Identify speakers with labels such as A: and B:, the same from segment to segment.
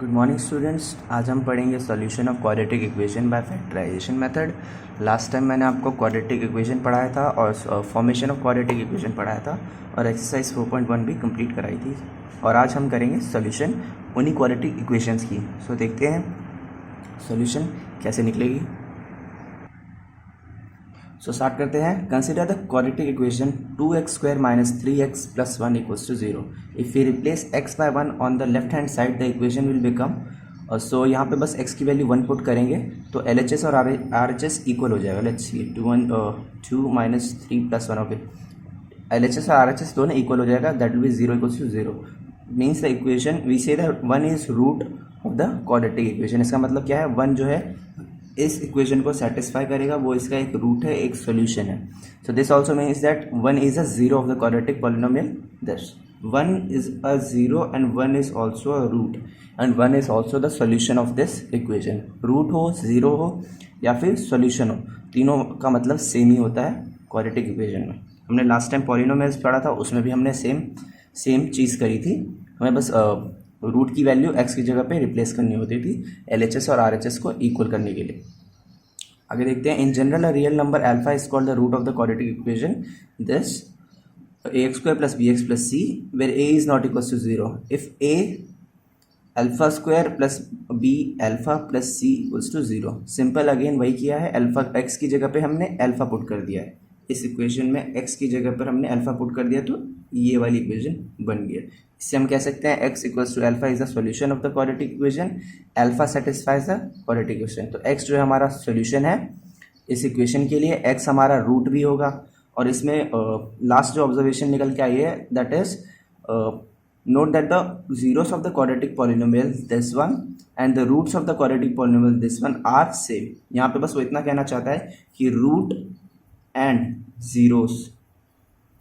A: Good morning students. आज हम पढ़ेंगे solution of quadratic equation by factorisation method. Last time मैंने आपको क्वाड्रेटिक इक्वेशन पढ़ाया था और फॉर्मेशन ऑफ क्वाड्रेटिक इक्वेशन पढ़ाया था और एक्सरसाइज 4.1 भी कंप्लीट कराई थी। और आज हम करेंगे सॉल्यूशन उन्हीं क्वाड्रेटिक इक्वेशंस की। सो देखते हैं सॉल्यूशन कैसे निकलेगी। सो स्टार्ट करते हैं। Consider the quadratic equation 2x² - 3x + 1 = 0। If we replace x by 1 on the left hand side the equation will become. So यहाँ पे बस x की वैल्यू 1 पुट करेंगे तो LHS और RHS इक्वल हो जाएगा। Let's see 2 - 3 + 1। ओके, LHS और RHS दोनों इक्वल हो जाएगा। That will be 0 = 0 means the equation we say that 1 is root of the quadratic equation. इसका मतलब क्या है, 1 जो है इस इक्वेशन को सेटिस्फाई करेगा, वो इसका एक रूट है, एक सोल्यूशन है। So this also means that 1 is a 0 of the quadratic polynomial. This 1 is a 0 and 1 is also a root and 1 is also the solution of this equation। Root हो, 0 हो या फिर सोल्यूशन हो, तीनों का मतलब सेम ही होता है क्वाड्रेटिक इक्वेशन में। हमने लास्ट टाइम पॉलिनोमियल्स पढ़ा था, उसमें भी हमने सेम चीज़ करी थी। हमें बस रूट की वैल्यू x की जगह पे रिप्लेस करनी होती थी LHS और RHS को इक्वल करने के लिए। आगे देखते हैं। In general a real number alpha is called the root of the quadratic equation this ax² + bx + c where a is not equals to 0 if a α² + b alpha + c equals to 0। Simple again वही किया है। Alpha x की जगह पे हमने alpha put कर दिया है। इस इक्वेशन में x की जगह पर हमने अल्फा पुट कर दिया तो ये वाली इक्वेशन बन गया। इससे हम कह सकते हैं x = alpha is the solution of the quadratic equation. Alpha satisfies the quadratic equation. तो x जो है हमारा सॉल्यूशन है इस इक्वेशन के लिए, x हमारा रूट भी होगा। और इसमें लास्ट जो ऑब्जर्वेशन निकल के आई है that is note that the zeros of the quadratic polynomial this one and the roots of the quadratic polynomial this one are same। यहाँ पे बस वो इतना कहना चाहता है कि root and zeros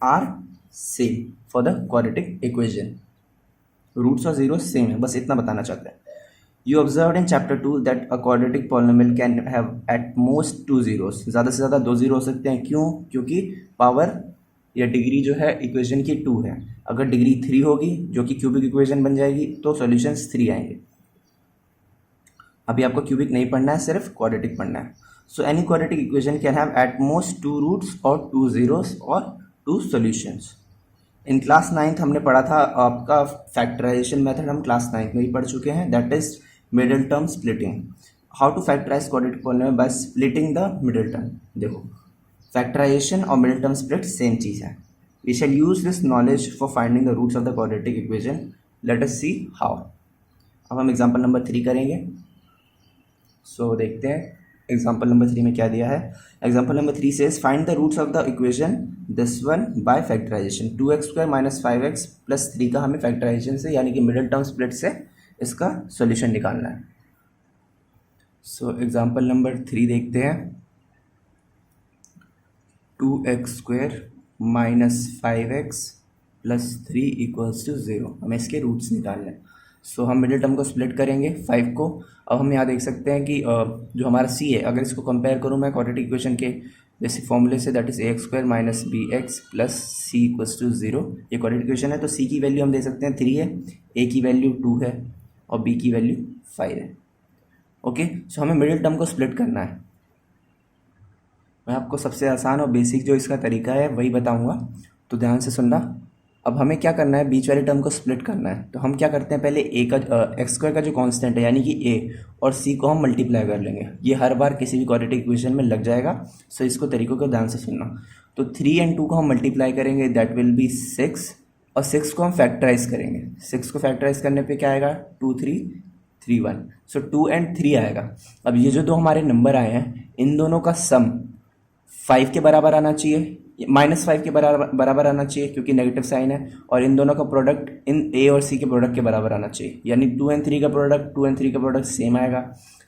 A: are same for the quadratic equation। Roots और जीरो सेम है, बस इतना बताना चाहते हैं। You observed in chapter 2 that a quadratic polynomial can have at most 2 zeros। ज़्यादा से ज़्यादा 2 जीरो हो सकते हैं। क्यों? क्योंकि पावर या डिग्री जो है इक्वेशन की 2 है। अगर डिग्री 3 होगी जो कि क्यूबिक इक्वेशन बन जाएगी तो सॉल्यूशंस 3 आएंगे। अभी आपको क्यूबिक नहीं पढ़ना है, सिर्फ क्वाड्रेटिक पढ़ना है। So any quadratic equation can have at most 2 roots और 2 जीरोस और 2 सॉल्यूशंस। इन क्लास 9th हमने पढ़ा था आपका फैक्टराइजेशन मेथड, हम क्लास 9th में ही पढ़ चुके हैं। That is middle term splitting. How to factorise quadratic polynomial by splitting the middle term. देखो, फैक्टराइजेशन और मिडिल टर्म स्प्लिट सेम चीज़ है। We shall use this knowledge for finding the roots of the quadratic equation. Let us see how. अब हम example number 3 करेंगे। सो देखते हैं example number 3 में क्या दिया है। Example number 3 says find the roots of the equation this one by factorisation. 2x² - 5x + 3 का हमें फैक्टराइजेशन से यानी कि मिडिल टर्म स्प्लिट से इसका सॉल्यूशन निकालना है। सो एग्जाम्पल नंबर 3 देखते हैं। 2x² - 5x + 3 = 0। हमें इसके रूट्स निकालने हैं। सो हम मिडिल टर्म को स्प्लिट करेंगे 5 को। अब हम यहाँ देख सकते हैं कि जो हमारा c है, अगर इसको कंपेयर करूँ मैं क्वाड्रेटिक इक्वेशन के बेसिक फॉर्मूले से, that is ax² - bx + c = 0। ये क्वाड्रेटिक इक्वेशन है तो c की वैल्यू हम दे सकते हैं 3 है, a की वैल्यू 2 है और b की वैल्यू 5 है। ओके, सो हमें मिडिल टर्म को स्प्लिट करना है। मैं आपको सबसे आसान और बेसिक जो इसका तरीका है वही बताऊंगा, तो ध्यान से सुनना। अब हमें क्या करना है, बीच वाले टर्म को स्प्लिट करना है। तो हम क्या करते हैं, पहले a का x² का जो कांस्टेंट है यानी कि a और c को हम मल्टीप्लाई कर लेंगे। ये हर बार किसी भी क्वाड्रेटिक इक्वेशन में लग जाएगा। सो इसको तरीकों को ध्यान से सुनना। तो 3 और 2 को हम मल्टीप्लाई करेंगे, दैट विल बी 6 और 6 को हम फैक्टराइज करेंगे। 6 को फैक्टराइज करने पर क्या आएगा, 2 3 3 1। सो 2 और 3 आएगा। अब ये जो दो हमारे नंबर आए हैं इन दोनों का सम 5 के बराबर आना चाहिए, -5 के बराबर आना चाहिए क्योंकि नेगेटिव साइन है। और इन दोनों का प्रोडक्ट इन a और c के प्रोडक्ट के बराबर आना चाहिए, यानी 2 और 3 का प्रोडक्ट 2 और 3 का प्रोडक्ट सेम आएगा।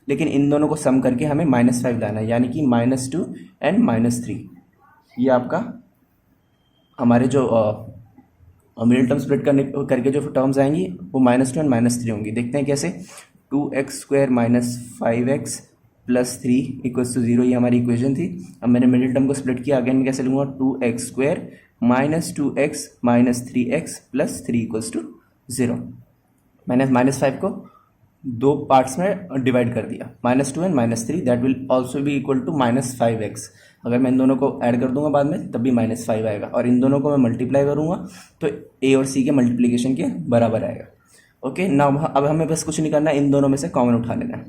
A: लेकिन इन दोनों को सम करके हमें -5 लाना है, यानी कि -2 और -3। ये आपका हमारे जो मिडिल टर्म स्प्लिट करके जो टर्म्स आएंगी वो -2 और -3 होंगी। देखते हैं कैसे। 2x² - 5x + 3 = 0, ये हमारी इक्वेशन थी। अब मैंने मिडिल टर्म को स्प्लिट किया, अगेन मैं कैसे लूँगा, 2x² - 2x - 3x + 3 = 0। मैंने -5 को दो पार्ट्स में डिवाइड कर दिया, -2 and -3, that will also be equal to -5x। अगर मैं इन दोनों को ऐड कर दूंगा बाद में तब भी -5 आएगा, और इन दोनों को मैं मल्टीप्लाई करूंगा तो a और c के मल्टीप्लिकेशन के बराबर आएगा। ओके, नाउ अब हमें बस कुछ नहीं करना है, इन दोनों में से कॉमन उठा लेना है।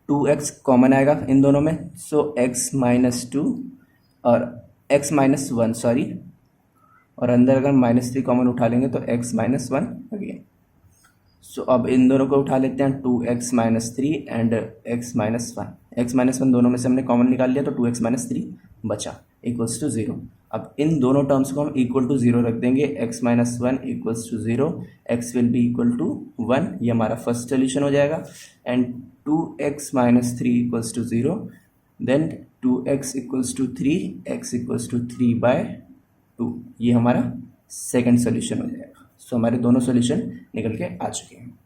A: 2x कॉमन आएगा इन दोनों में, सो x -2 और x -1 सॉरी, और अंदर अगर -3 कॉमन उठा लेंगे तो x -1 अगेन। सो अब इन दोनों को उठा लेते हैं, 2x -3 एंड x -1। x -1 दोनों में से हमने कॉमन निकाल लिया तो 2x -3 बचा, इक्वल्स टू 0। अब इन दोनों टर्म्स को हम इक्वल टू 0 रख देंगे, x -1 equals to 0, x will be equal to 1, ये हमारा फर्स्ट सोल्यूशन हो जाएगा। And 2x -3 equals to 0, then 2x equals to 3, x equals to 3/2, ये हमारा सेकेंड सोल्यूशन हो जाएगा। सो हमारे दोनों सोल्यूशन निकल के आ चुके हैं।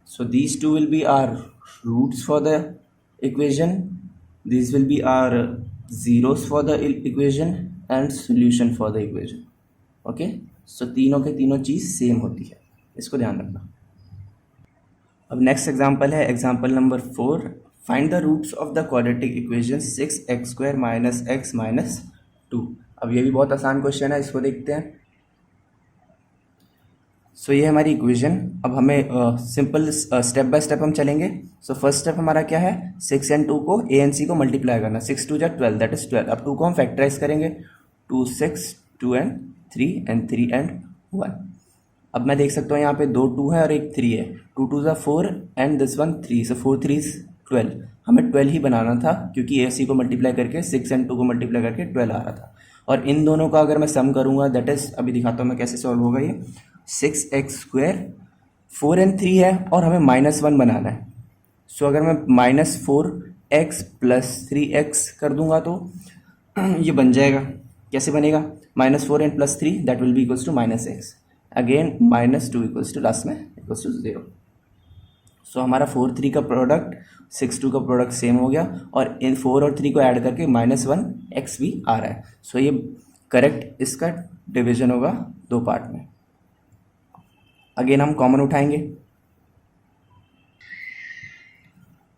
A: So these two will be our roots for the equation, these will be our zeros for the equation and solution for the equation। Okay, so तीनों के तीनों चीज़ सेम होती है, इसको ध्यान रखना। अब नेक्स्ट एग्जांपल है example number 4, find the roots of the quadratic equation 6x² - x - 2। अब ये भी बहुत आसान क्वेश्चन है, इसको देखते हैं। सो ये हमारी इक्वेशन, अब हमें सिंपल स्टेप बाय स्टेप हम चलेंगे। सो फर्स्ट स्टेप हमारा क्या है, 6 एंड 2 को a एंड c को मल्टीप्लाई करना, 6 2 12, दैट इज 12। अब 2 को हम फैक्टराइज करेंगे, 2 6 2 एंड 3 एंड 3 एंड 1। अब मैं देख सकता हूँ यहाँ पे 2 2 है और एक 3 है, 2 2 4 एंड दिस वन 3, सो 4 3 12। हमें 12 ही बनाना था क्योंकि a c को मल्टीप्लाई करके 6 एंड 2 को मल्टीप्लाई करके 12 आ रहा था। और इन दोनों का अगर मैं सम करूँगा, दैट इज, अभी दिखाता हूँ मैं कैसे सॉल्व होगा ये। 6x², 4 एंड 3 है और हमें -1 बनाना है। सो अगर मैं -4x + 3x कर दूंगा तो ये बन जाएगा। कैसे बनेगा, -4 and +3 that will be equals to -x, again -2 equals to last में इक्वल्स टू 0। सो हमारा 4 3 का प्रोडक्ट 6 2 का प्रोडक्ट सेम हो गया, और इन 4 और 3 को ऐड करके -1x भी आ रहा है। सो ये करेक्ट इसका डिवीजन होगा दो पार्ट में। अगेन हम कॉमन उठाएंगे,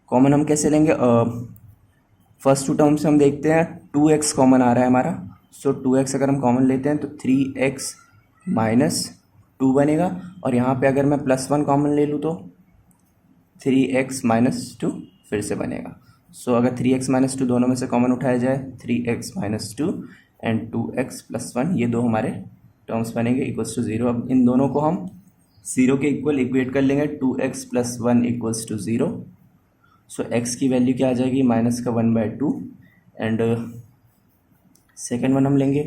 A: कॉमन हम कैसे लेंगे, फर्स्ट टू टर्म्स हम देखते हैं, 2x कॉमन आ रहा है हमारा। सो 2x अगर हम कॉमन लेते हैं तो 3x - 2 बनेगा, और यहाँ पे अगर मैं +1 कॉमन ले लूँ तो 3x - 2 फिर से बनेगा। सो अगर 3x - 2 दोनों में से कॉमन उठाया जाए, 3x - 2 एंड 2x + 1, ये दो हमारे टर्म्स बनेंगे इक्वल्स टू 0। अब इन दोनों को हम 0 के इक्वल इक्वेट कर लेंगे, 2x + 1 equals to 0। So x की वैल्यू क्या आ जाएगी, -1/2, एंड सेकेंड वन हम लेंगे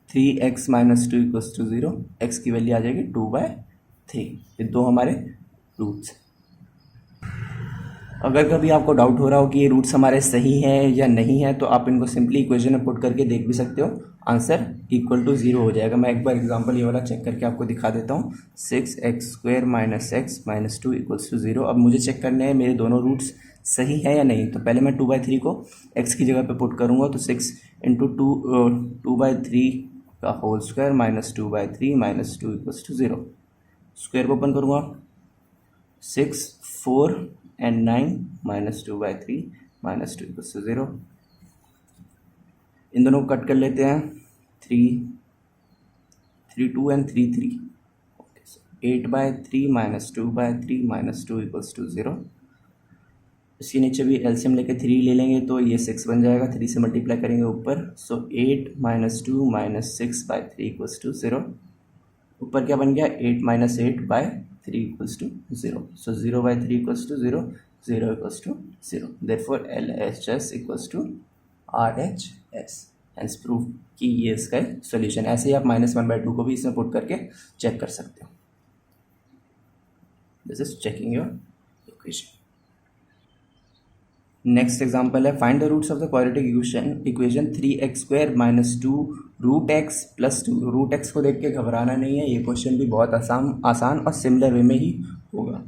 A: 3x - 2 इक्वल्स टू 0, x की वैल्यू आ जाएगी 2/3। ये दो हमारे रूट्स। अगर कभी आपको डाउट हो रहा हो कि ये रूट्स हमारे सही हैं या नहीं है, तो आप इनको सिंपली इक्वेशन में पुट करके देख भी सकते हो, आंसर इक्वल टू 0 हो जाएगा। मैं एक बार एग्जांपल ये वाला चेक करके आपको दिखा देता हूँ। 6x² - x - 2 equals to 0। अब मुझे चेक करने हैं मेरे दोनों रूट्स सही है या नहीं, तो पहले मैं 2/3 को x की जगह पे पुट करूँगा, तो 6 × 2/3 का whole square -2/3 - 2 equals to 0। Square को ओपन करूँगा, 6 4 एंड 9 -2/3 - 2 इक्वल्स टू 0। इन दोनों को कट कर लेते हैं, 3 2 एंड 3 3, 8/3 - 2/3 - 2 इक्वल्स टू 0। इसके नीचे भी एलसीएम लेके 3 ले लेंगे तो ये 6 बन जाएगा, 3 से मल्टीप्लाई करेंगे ऊपर। So 8 - 2 - 6/3 equals to 0। ऊपर क्या बन गया, 8 - 8/3 equals to 0। So 0/3 equals to 0, 0 equals to 0। Therefore LHS equals to RHS। Hence prove कि ये इसका सोल्यूशन। ऐसे ही आप -1/2 को भी इसमें पुट करके चेक कर सकते हो। This is checking your equation. Next example है, find the roots of the quadratic equation 3x² - 2 √x + 2। √x को देख के घबराना नहीं है, ये क्वेश्चन भी बहुत आसान और सिमिलर वे में ही होगा।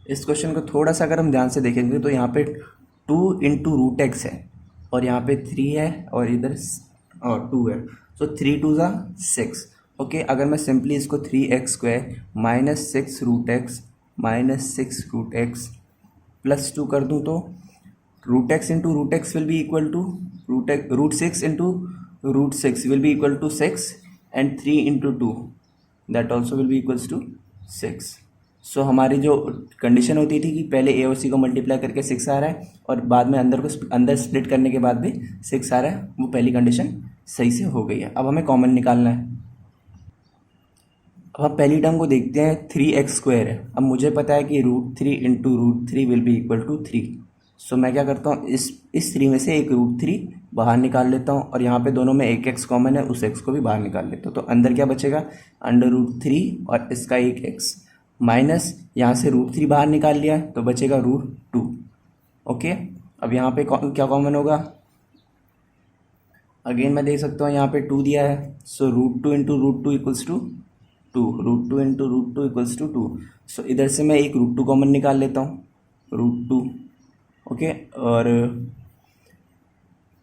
A: इस क्वेश्चन को थोड़ा सा अगर हम ध्यान से देखेंगे तो यहाँ पे 2 × √x है, और यहाँ पे 3 है, और इधर और 2 है। सो 3 2 = 6। ओके, अगर मैं सिंपली इसको 3x² - 6 √x -6 √x प्लस 2 कर दूँ तो √x into √x will be equal to √6 into √6 will be equal to 6 and 3 into 2 that also will be equals to 6। So हमारी जो कंडीशन होती थी कि पहले ए और सी को मल्टीप्लाई करके 6 आ रहा है और बाद में अंदर स्प्लिट करने के बाद भी 6 आ रहा है, वो पहली कंडीशन सही से हो गई है। अब हमें कॉमन निकालना है। अब हम पहली टर्म को देखते हैं, 3x² है। अब मुझे पता है कि √3 into √3 will be equal to 3। So मैं क्या करता हूँ, इस 3 में से एक √3 बाहर निकाल लेता हूँ और यहाँ पे दोनों में एक x कॉमन है, उस x को भी बाहर निकाल लेता हूँ। तो अंदर क्या बचेगा, √3 और इसका एक x माइनस यहाँ से √3 बाहर निकाल लिया तो बचेगा √2। ओके, अब यहाँ पे क्या कॉमन होगा, अगेन मैं देख सकता हूँ यहाँ पे 2 दिया है। So √2 into √2 equals to 2, √2 into √2 equals to 2। So इधर से मैं एक √2 कॉमन निकाल लेता हूँ, √2। ओके,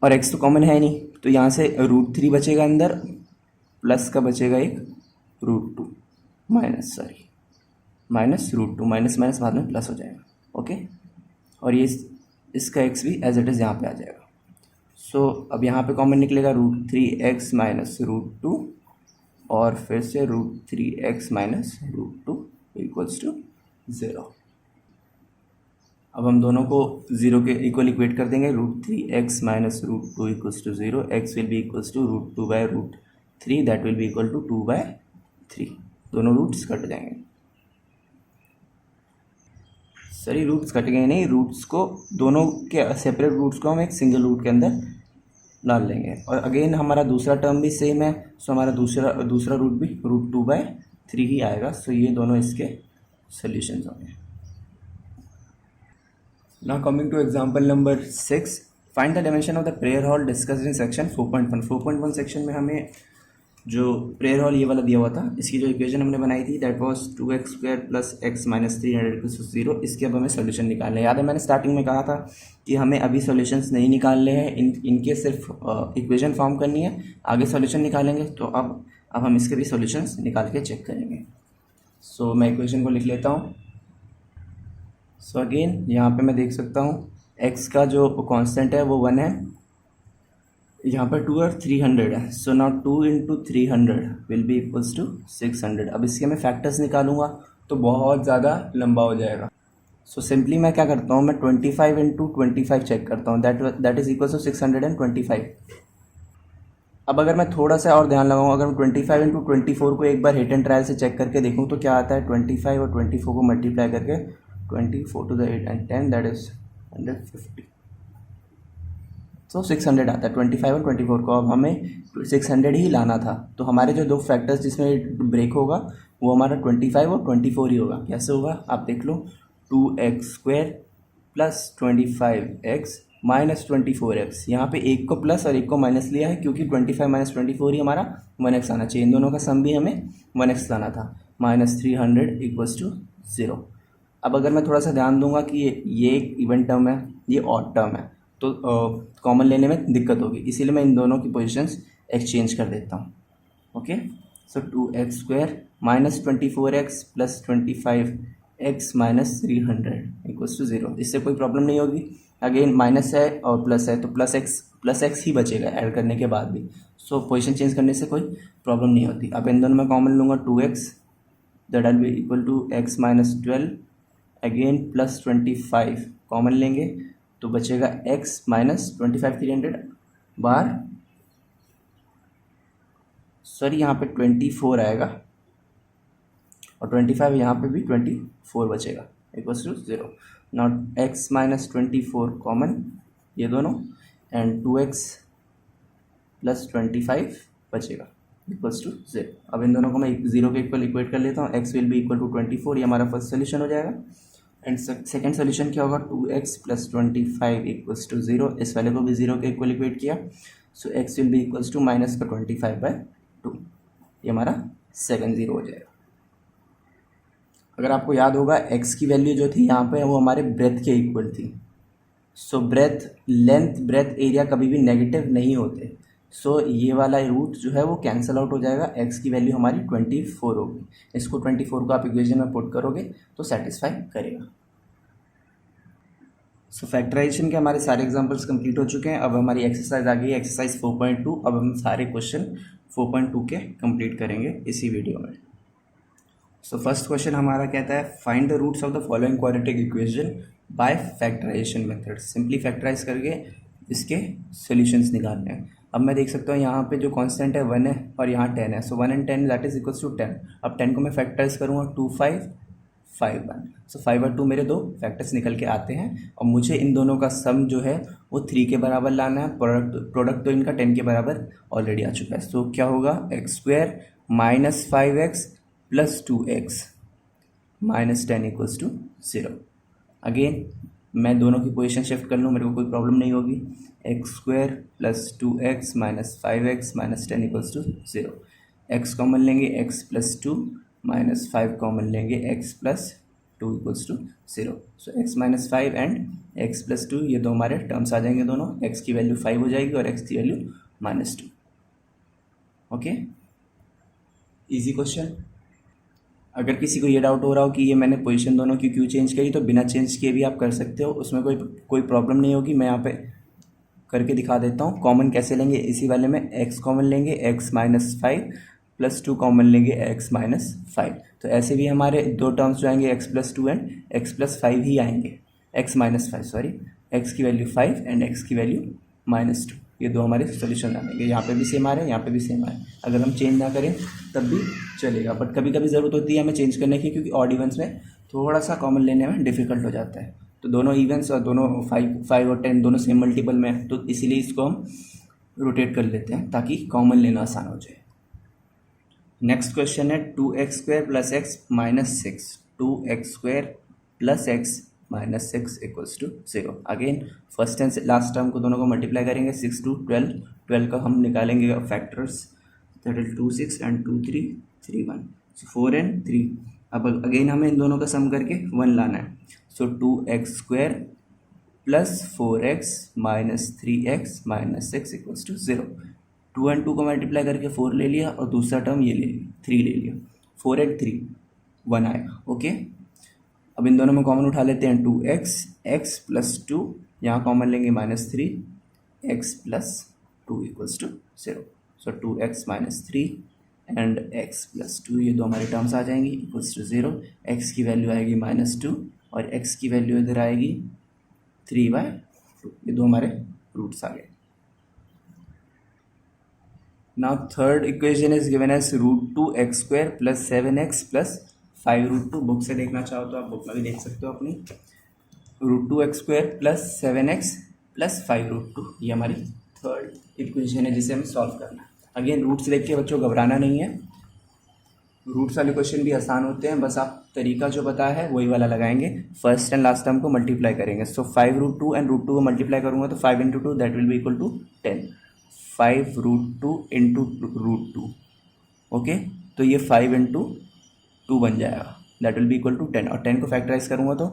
A: और x तो कॉमन है नहीं, तो यहाँ से √3 बचेगा अंदर, प्लस का बचेगा एक √2 माइनस √2, माइनस माइनस बाद में प्लस हो जाएगा। ओके, और ये इसका x भी एज इट इज़ यहाँ पे आ जाएगा। सो अब यहाँ पे कॉमन निकलेगा √3x माइनस √2 और फिर से √3x माइनस √2 इक्वल्स टू 0। अब हम दोनों को 0 के इक्वल इक्वेट कर देंगे, √3x minus √2 equals to 0, x will be equals to √2/√3 that will be equal to 2/3। दोनों रूट्स कट जाएंगे। सॉरी, रूट्स कट गए नहीं, रूट्स को दोनों के सेपरेट रूट्स को हम एक सिंगल रूट के अंदर डाल लेंगे। और अगेन हमारा दूसरा टर्म भी सेम है, सो हमारा दूसरा रूट भी √2/3 ही आएगा। सो ये दोनों इसके सॉल्यूशंस होंगे। Now coming to example number 6, find the dimension of the prayer hall discussed in section 4.1। 4.1 section में हमें जो प्रेयर हॉल ये वाला दिया हुआ था, इसकी जो इक्वेशन हमने बनाई थी that was 2x² plus x minus 300 0। इसके अब हमें सोल्यूशन निकालना है। याद है मैंने स्टार्टिंग में कहा था कि हमें अभी सॉल्यूशंस नहीं निकालने हैं, इनके सिर्फ इक्वेशन फॉर्म करनी है, आगे सॉल्यूशन निकालेंगे। तो अब हम इसके भी सॉल्यूशंस निकाल के चेक करेंगे। सो मैं इक्वेशन को लिख लेता हूँ। सो अगेन यहाँ पे मैं देख सकता हूँ x का जो कांस्टेंट है वो 1 है, यहाँ पर 2 और 300 है। So now 2 into 300 will be equals to 600। अब इसके मैं फैक्टर्स निकालूंगा तो बहुत ज़्यादा लंबा हो जाएगा। सो सिंपली मैं क्या करता हूँ, मैं 25 इंटू 25 चेक करता हूँ, दैट इज इक्वल्स टू 625। अब अगर मैं थोड़ा सा और ध्यान लगाऊँ, अगर मैं 25 इंटू 24 को एक बार हिट एंड ट्रायल से चेक करके देखूँ तो क्या आता है, 25 और 24 को मल्टीप्लाई करके 24 to the 8 and 10 that is 150। तो 600 आता है 25 और 24 को। अब हमें 600 ही लाना था, तो हमारे जो दो फैक्टर्स जिसमें ब्रेक होगा वो हमारा 25 और 24 ही होगा। कैसे होगा आप देख लो, 2x² plus 25x minus 24x। यहाँ पे एक को प्लस और एक को माइनस लिया है क्योंकि 25 माइनस 24 ही हमारा 1x आना चाहिए। इन दोनों का सम भी हमें 1x लाना था। Minus 300 equals to 0। अब अगर मैं थोड़ा सा ध्यान दूंगा कि ये एक इवन टर्म है, ये ऑड टर्म है, तो कॉमन लेने में दिक्कत होगी, इसीलिए मैं इन दोनों की पोजीशंस एक्सचेंज कर देता हूँ। Okay, so 2x² minus 24x plus 25x minus 300 equals to 0। इससे कोई प्रॉब्लम नहीं होगी। अगेन माइनस है और प्लस है तो प्लस एक्स ही बचेगा ऐड करने के बाद भी। सो पोजीशन चेंज करने से कोई प्रॉब्लम नहीं होती। अब इन दोनों में कॉमन लूँगा 2x, that will be equal to x minus 12, again plus 25 common लेंगे तो बचेगा x माइनस 25 300 बार, सॉरी यहाँ पे 24 आएगा और 25 यहाँ पे भी 24 बचेगा equals to 0। Not x minus 24 common ये दोनों एंड 2x प्लस 25 बचेगा इक्वल्स टू 0। अब इन दोनों को मैं 0 के इक्वल इक्वेट कर लेता हूँ। x will be equal to 24, ये हमारा फर्स्ट सोल्यूशन हो जाएगा। एंड सेकेंड सोल्यूशन क्या होगा, 2x प्लस 25 इक्वल्स टू 0। इस वाले को भी 0 के इक्वल इक्वेट किया, so x will be equals to minus का 25/2, ये हमारा सेकंड 0 हो जाएगा। अगर आपको याद होगा x की वैल्यू जो थी यहाँ पे वो हमारे ब्रेथ के इक्वल थी। सो ब्रेथ, लेंथ, ब्रेथ, एरिया कभी भी नेगेटिव नहीं होते। सो ये वाला रूट जो है वो कैंसिल आउट हो जाएगा, एक्स की वैल्यू हमारी 24 होगी। इसको 24 को आप इक्वेशन में पुट करोगे तो सेटिस्फाई करेगा। सो फैक्टराइजेशन के हमारे सारे एग्जांपल्स कंप्लीट हो चुके हैं। अब हमारी एक्सरसाइज आ गई है, एक्सरसाइज 4.2। अब हम सारे क्वेश्चन 4.2 के कंप्लीट करेंगे इसी वीडियो में। सो फर्स्ट क्वेश्चन हमारा कहता है find the roots of the following quadratic equation by factorisation method. Simply factorize करके इसके सॉल्यूशंस निकालने हैं। अब मैं देख सकता हूँ यहाँ पे जो कांस्टेंट है 1 है और यहाँ 10 है। So 1 and 10 that is equals to 10। अब 10 को मैं फैक्टराइज करूँगा 2 5 5 1। सो 5 और 2 मेरे दो फैक्टर्स निकल के आते हैं और मुझे इन दोनों का सम जो है वो 3 के बराबर लाना है। प्रोडक्ट तो इनका 10 के बराबर ऑलरेडी आ चुका है। सो क्या होगा, x square minus 5x plus 2x minus 10 equals to 0। Again मैं दोनों की पोजीशन शिफ्ट कर लूँ, मेरे को कोई प्रॉब्लम नहीं होगी। X square plus 2x minus 5x minus 10 equals to 0। X common लेंगे, x प्लस 2 माइनस 5 कॉमन लेंगे, x plus 2 equals to 0। So x minus 5 and x plus 2 ये दो हमारे टर्म्स आ जाएंगे दोनों। x की वैल्यू 5 हो जाएगी और x की value minus 2। Okay, easy question. अगर किसी को ये डाउट हो रहा हो कि ये मैंने पोजीशन दोनों की क्यों चेंज करी, तो बिना चेंज किए भी आप कर सकते हो, उसमें कोई प्रॉब्लम नहीं होगी। मैं यहाँ पे करके दिखा देता हूँ। कॉमन कैसे लेंगे, इसी वाले में x कॉमन लेंगे, x माइनस 5 प्लस 2 कॉमन लेंगे, x माइनस 5। तो ऐसे भी हमारे दो टर्म्स जो आएंगे x plus 2 and x plus 5 ही आएंगे। x माइनस 5 सॉरी, x की वैल्यू 5 एंड x की वैल्यू माइनस 2, ये दो हमारे सोल्यूशन आएंगे। यहाँ पे भी सेम आ रहे हैं, यहाँ पे भी सेम आ रहे हैं। अगर हम चेंज ना करें तब भी चलेगा, बट कभी कभी ज़रूरत होती है हमें चेंज करने की, क्योंकि ऑड इवेंट्स में थोड़ा सा कॉमन लेने में डिफिकल्ट हो जाता है। तो दोनों इवेंट्स और दोनों 5 और 10 दोनों सेम मल्टीपल में है, तो इसीलिए इसको हम रोटेट कर लेते हैं ताकि कॉमन लेना आसान हो जाए। नेक्स्ट क्वेश्चन है 2x square plus x minus 6। 2x square plus x minus 6 equals to 0। Again first and last term को दोनों को मल्टीप्लाई करेंगे, 6 to 12। 12 का हम निकालेंगे factors, that is 2 6 and 2 3 3 1। So 4 and 3। अब अगेन हमें इन दोनों का सम करके 1 लाना है। So 2x square plus 4x minus 3x minus 6 equals to 0। 2 and 2 को मल्टीप्लाई करके 4 ले लिया और दूसरा टर्म ये ले लिया, 3 ले लिया। 4 and 3 1 आएगा। ओके, अब इन दोनों में कॉमन उठा लेते हैं 2x, x प्लस 2, यहाँ कॉमन लेंगे minus 3, x plus 2 equals to 0। So 2x minus 3 and x plus 2 ये दो हमारे टर्म्स आ जाएंगी इक्वल्स टू 0। x की वैल्यू आएगी माइनस 2 और x की वैल्यू इधर आएगी 3/2। ये दो हमारे रूट्स आ गए। Now third equation is given as √2x square plus 7x plus 5√2। Book से देखना चाहो तो आप बुक में भी देख सकते हो अपनी। √2x square plus 7x plus 5√2 ये हमारी थर्ड इक्वेशन है जिसे हमें सॉल्व करना है। अगेन रूट्स देख के बच्चों घबराना नहीं है, रूट्स वाले क्वेश्चन भी आसान होते हैं, बस आप तरीका जो बताया है वही वाला लगाएंगे। फर्स्ट एंड लास्ट टर्म को मल्टीप्लाई करेंगे। सो 5√2 एंड √2 को मल्टीप्लाई करूँगा तो 5 into 2 that will be equal to 10। 5√2 into √2। Okay, तो ये 5 into 2 बन जाएगा, that will be equal to 10। और 10 को फैक्टराइज करूँगा तो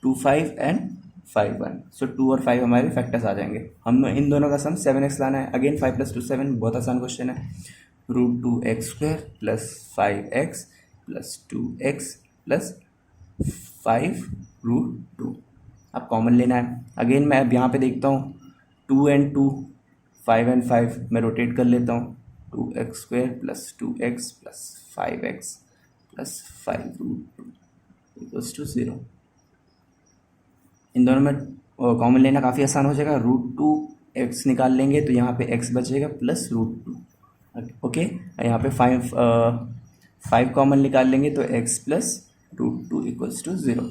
A: 2 5 एंड 5 1। सो 2 और 5 हमारे फैक्टर्स आ जाएंगे। हम इन दोनों का सम 7x लाना है। अगेन 5 + 2 7, बहुत आसान क्वेश्चन है। √2x square plus 5x plus 2x plus 5√2। अब कॉमन लेना है। अगेन मैं अब यहाँ पे देखता हूँ 2 and 2, 5 and 5 मैं रोटेट कर लेता हूँ। 2x square plus 2x plus 5x plus 5√2 equals to 0। इन दोनों में कॉमन लेना काफ़ी आसान हो जाएगा। √2x निकाल लेंगे तो यहाँ पे x बचेगा प्लस √2। ओके, यहाँ पे 5 कॉमन निकाल लेंगे तो x plus √2 equals to 0।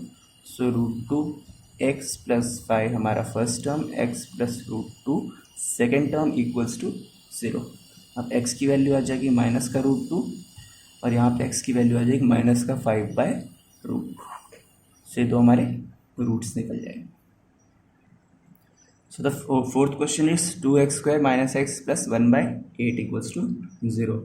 A: So √2x plus 5 हमारा first term, x plus √2 second term equals to 0। अब x की वैल्यू आ जाएगी माइनस का √2 और यहाँ पे x की वैल्यू आ जाएगी माइनस का 5/√2। से दो हमारे रूट्स निकल जाएंगे। So the fourth question is 2x square minus x plus 1/8 equals to 0।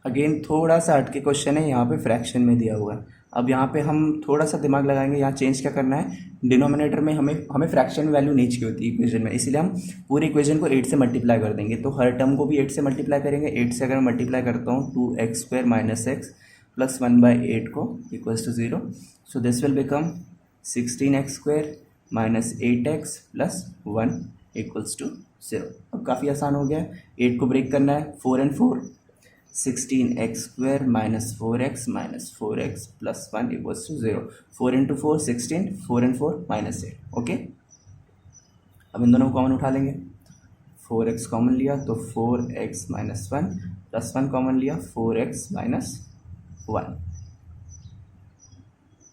A: Again थोड़ा सा हटके क्वेश्चन है, यहाँ पे फ्रैक्शन में दिया हुआ है। अब यहाँ पे हम थोड़ा सा दिमाग लगाएंगे, यहाँ चेंज क्या करना है, डिनोमिनेटर में हमें फ्रैक्शन वैल्यू नहीं चाहिए होती इक्वेशन में, इसलिए हम पूरी इक्वेशन को 8 से मल्टीप्लाई कर देंगे। तो हर टर्म को भी 8 से मल्टीप्लाई करेंगे। 8 से अगर मल्टीप्लाई करता हूँ 2x² - x प्लस 1/8 को equals to 0, so this will become 16x² - 8x plus 1 equals to 0। अब काफ़ी आसान हो गया है, 8 को ब्रेक करना है, 4 and 4 16x² - 4x - 4x plus 1 equals to 0। 4 into 4 16, 4 and 4 -8। Okay, अब इन दोनों को कॉमन उठा लेंगे। 4x कॉमन लिया तो 4x - 1 प्लस 1 कॉमन लिया 4x - 1,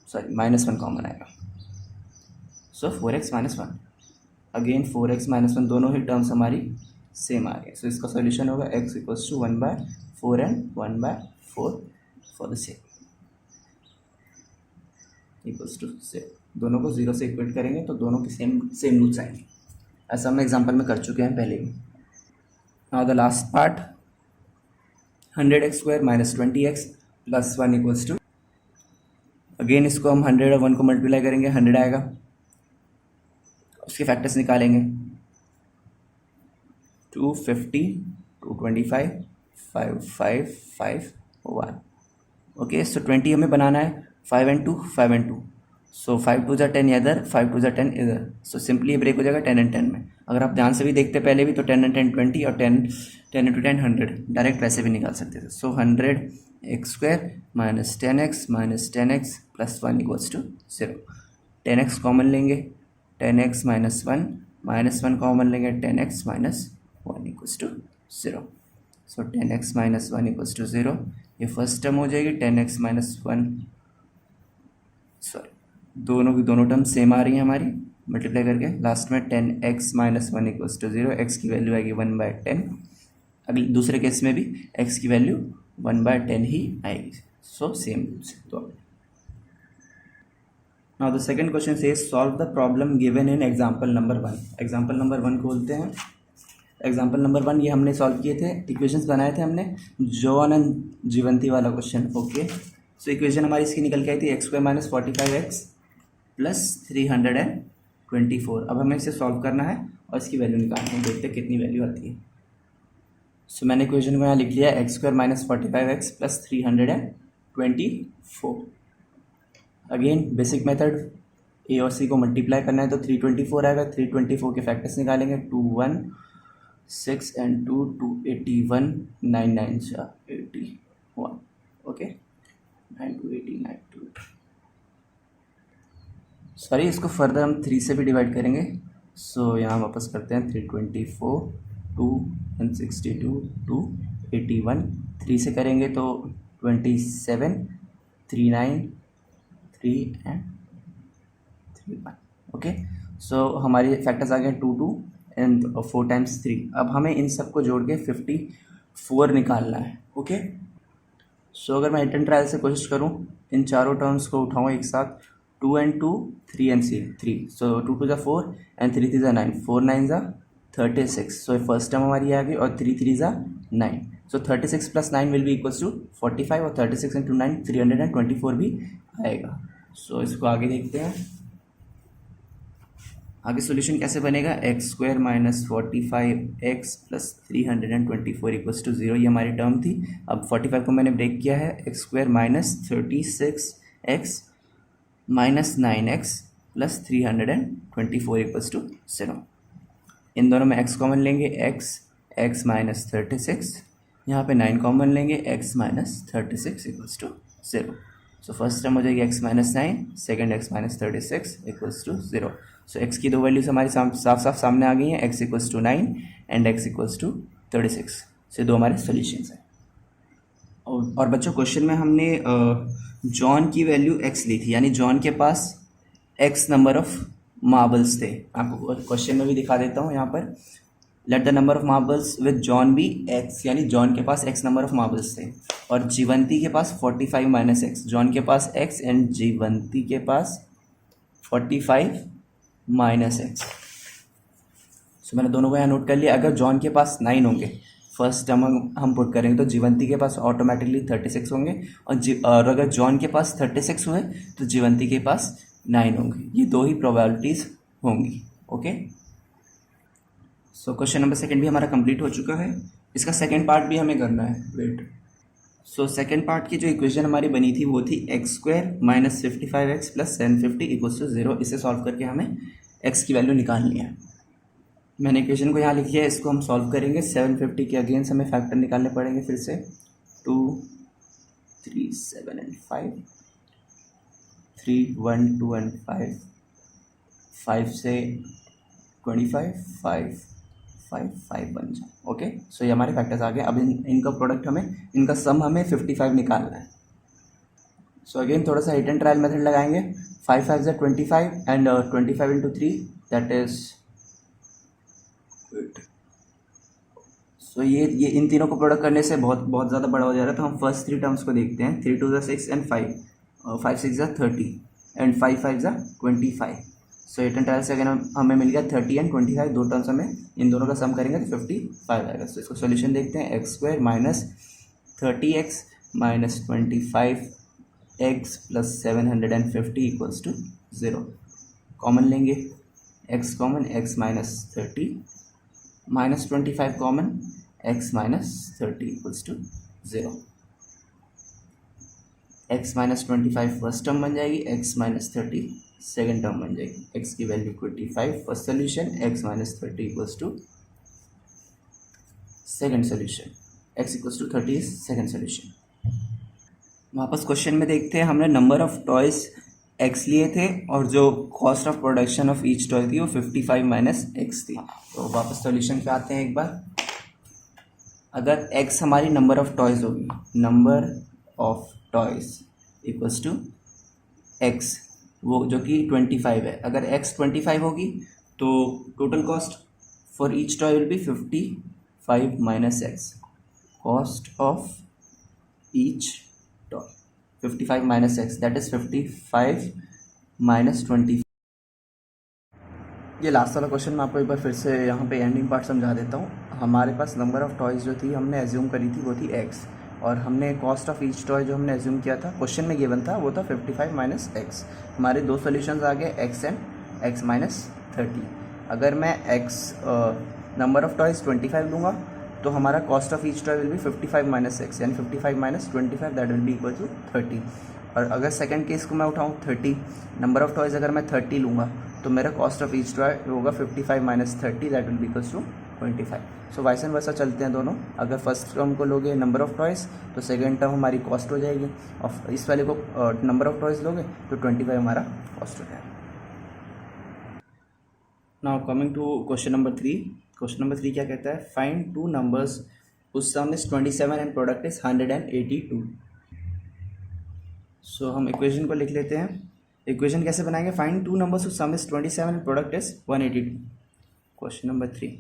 A: सॉरी -1 कॉमन आएगा, सो 4x - 1। अगेन 4x - 1, दोनों ही टर्म्स हमारी सेम आ रही है, सो इसका सोल्यूशन होगा x equals to 1/4 and 1/4 for the same equals to 0। दोनों को 0 से इक्वेट करेंगे तो दोनों की सेम रूट्स आएंगे। ऐसा हम एग्जाम्पल में कर चुके हैं पहले भी। Now the last part, 100x² - 20x plus 1 equals to, again इसको हम 100 और 1 को मल्टीप्लाई करेंगे, 100 आएगा, उसके फैक्टर्स निकालेंगे, 250, 225, 5, 5, 5, 1। ओके, सो 20 हमें बनाना है, 5 and 2, 5 and 2, सो 5 2 10 इधर, 5 2 10 इधर, सो सिंपली ये ब्रेक हो जाएगा 10 and 10 में। अगर आप ध्यान से भी देखते पहले भी तो 10 and 10 20 और 10 into 10 100, डायरेक्ट वैसे भी निकाल सकते थे। So 100x² - 10x - 10x plus 1 equals to 0। 10x common लेंगे, 10x - 1 -1 कॉमन लेंगे, 10x - 1 equals to 0। So 10x - 1 equals to 0, ये फर्स्ट टर्म हो जाएगी। 10x - 1, सॉरी दोनों की दोनों टर्म सेम आ रही हैं हमारी, मल्टीप्लाई करके लास्ट में 10x - 1 इक्वल्स टू 0, x की वैल्यू आएगी 1/10। अगले दूसरे केस में भी x की वैल्यू 1/10 ही आएगी, सो सेम रूल्स। तो now the second question says solve the problem given in example number 1। Example number 1 खोलते हैं। एग्जाम्पल नंबर 1 ये हमने सॉल्व किए थे, इक्वेशंस बनाए थे हमने, जॉन एंड जीवंती वाला क्वेश्चन। ओके, सो इक्वेशन हमारी इसकी निकल के आई थी x² - 45x प्लस 324। अब हमें इसे सॉल्व करना है और इसकी वैल्यू निकालनी है, देखते हैं कितनी वैल्यू आती है। सो मैंने इक्वेशन को यहाँ लिख लिया है, x² - 45x plus 324। Again basic method, A और सी को मल्टीप्लाई करना है तो 324 आएगा। 324 के फैक्टर्स निकालेंगे, 2 1 6 and 2 281, 9 9 81। ओके, 9 2 89 2, सॉरी इसको फर्दर हम 3 से भी डिवाइड करेंगे। सो यहाँ वापस करते हैं, 324 2 162 2 81, 3 से करेंगे तो 27 39 3 and 3 1। ओके, सो हमारी फैक्टर्स आ गए 2 2 एंड 4 times 3। अब हमें इन सब को जोड़ के 54 निकालना है। ओके, सो अगर मैं इंटर ट्रायल से कोशिश करूँ, इन चारों टर्म्स को उठाऊँ एक साथ, 2 and 2 3 and 3, so 2 2 4 and 3 3 9, 4 9 36। So first term हमारी आ गई और 3 3 9, so 36 plus 9 will be equals to 45 और 36 into 9 324 भी आएगा। सो इसको आगे देखते हैं, आगे सॉल्यूशन कैसे बनेगा। x² - 45x plus 324 equals to 0, ये हमारी टर्म थी। अब 45 को मैंने ब्रेक किया है, x² - 36x - 9x plus 324 equals to 0। इन दोनों में x कॉमन लेंगे, x - 36, यहाँ पे 9 कॉमन लेंगे, x - 36 equals to 0। So first term हो जाएगी x - 9, second x - 36 equals to 0। So x की दो वैल्यूज हमारी साफ साफ सामने आ गई हैं, x equals to 9 and x equals to 36। So दो हमारे सोल्यूशंस हैं। और बच्चों क्वेश्चन में हमने जॉन की वैल्यू x ली थी, यानी जॉन के पास x नंबर ऑफ मार्बल्स थे। आपको क्वेश्चन में भी दिखा देता हूँ यहाँ पर, let the number of marbles with John be x, यानी जॉन के पास x नंबर ऑफ मार्बल्स थे और जीवंती के पास 45 - x। जॉन के पास x एंड जीवंती के पास 45 - x। सो मैंने दोनों को यहाँ नोट कर लिया। अगर जॉन के पास 9 होंगे फर्स्ट टर्म हम पुट करेंगे तो जीवंती के पास ऑटोमेटिकली 36 होंगे, और अगर जॉन के पास 36 हुए तो जीवंती के पास 9 होंगे। ये दो ही प्रोबेबिलिटीज़ होंगी। Okay, so question number second भी हमारा कंप्लीट हो चुका है। इसका सेकंड पार्ट भी हमें करना है। वेट, सो सेकंड पार्ट की जो इक्वेशन हमारी बनी थी वो थी x² minus 55x plus 750 equals to 0। इसे सॉल्व करके हमें x की वैल्यू निकालनी है। मैंने इक्वेशन को यहाँ लिखी है, इसको हम सॉल्व करेंगे। 750 के अगेंस्ट हमें फैक्टर निकालने पड़ेंगे फिर से। 2, 3, 7 एंड 5, 3, 1, 2 एंड 5, 5 से 25, 5, 5, 5 बन जाए। ओके, सो ये हमारे फैक्टर्स आ गए। अब इनका प्रोडक्ट इनका सम हमें 55 निकालना है। सो अगेन थोड़ा सा हिट एंड ट्रायल मेथड लगाएंगे। 5 5 is 25 and 25 into 3 that is, so ये इन तीनों को प्रोडक्ट करने से बहुत ज़्यादा बड़ा हो जा रहा है। तो हम फर्स्ट 3 टर्म्स को देखते हैं। 3 2 is 6 and 5, 5 6 is 30 and 5 5 is 25। So hit and trial से अगर हमें मिल गया 30 एंड 25, दो टर्म्स हमें इन दोनों का सम करेंगे तो 55 आएगा। सो इसको सोल्यूशन देखते हैं। x² minus 30x minus 25x plus 750 equals to 0। Common लेंगे, x common, x minus 30 minus 25 common, x minus 30 equals to 0। x minus 25 first term बन जाएगी, x माइनस 30 सेकेंड टर्म बन जाएगी। x की value 25 first solution, x minus 30 equals to second solution, x equals to 30 is second solution. वापस question में देखते हैं। हमने नंबर ऑफ टॉयज x लिए थे और जो cost of production of each toy थी वो 55 माइनस x थी। तो वापस सॉल्यूशन पे आते हैं एक बार। अगर x हमारी नंबर ऑफ टॉयज होगी, number of toys equals to x, वो जो कि 25 है। अगर x 25 होगी तो total cost for each toy will be 55 minus x। Cost of each toy 55 minus x, that is 55 minus 25। ये लास्ट वाला क्वेश्चन मैं आपको एक बार फिर से यहाँ पे एंडिंग पार्ट समझा देता हूँ। हमारे पास नंबर ऑफ टॉयज़ जो थी हमने एज्यूम करी थी वो थी x, और हमने कॉस्ट ऑफ ईच टॉय जो हमने एज्यूम किया था क्वेश्चन में गिवन था वो था 55 माइनस x। हमारे दो सॉल्यूशंस आ गए, x एंड x माइनस 30। अगर मैं x नंबर ऑफ टॉयज़ 25 लूँगा तो हमारा cost of each toy will be 55 minus x यानी 55 minus 25 that will be equal to 30। और अगर सेकंड केस को मैं उठाऊँ 30, नंबर ऑफ टॉयज़ अगर मैं 30 लूँगा तो मेरा कॉस्ट ऑफ ईच टॉय होगा 55 minus 30 that will be equals to 25। So vice and versa चलते हैं दोनों। अगर फर्स्ट टर्म को लोगे नंबर ऑफ टॉयज़ तो सेकंड टर्म हमारी कॉस्ट हो जाएगी, और इस वाले को नंबर ऑफ टॉयज़ लोगे तो 25 हमारा कॉस्ट हो जाएगा। Now coming to question number 3। Question number 3 क्या कहता है? Find two numbers whose sum is 27 and product is 182। सो हम इक्वेशन को लिख लेते हैं। इक्वेशन कैसे बनाएंगे? Find two numbers whose sum is 27 and product is 182। Question number 3,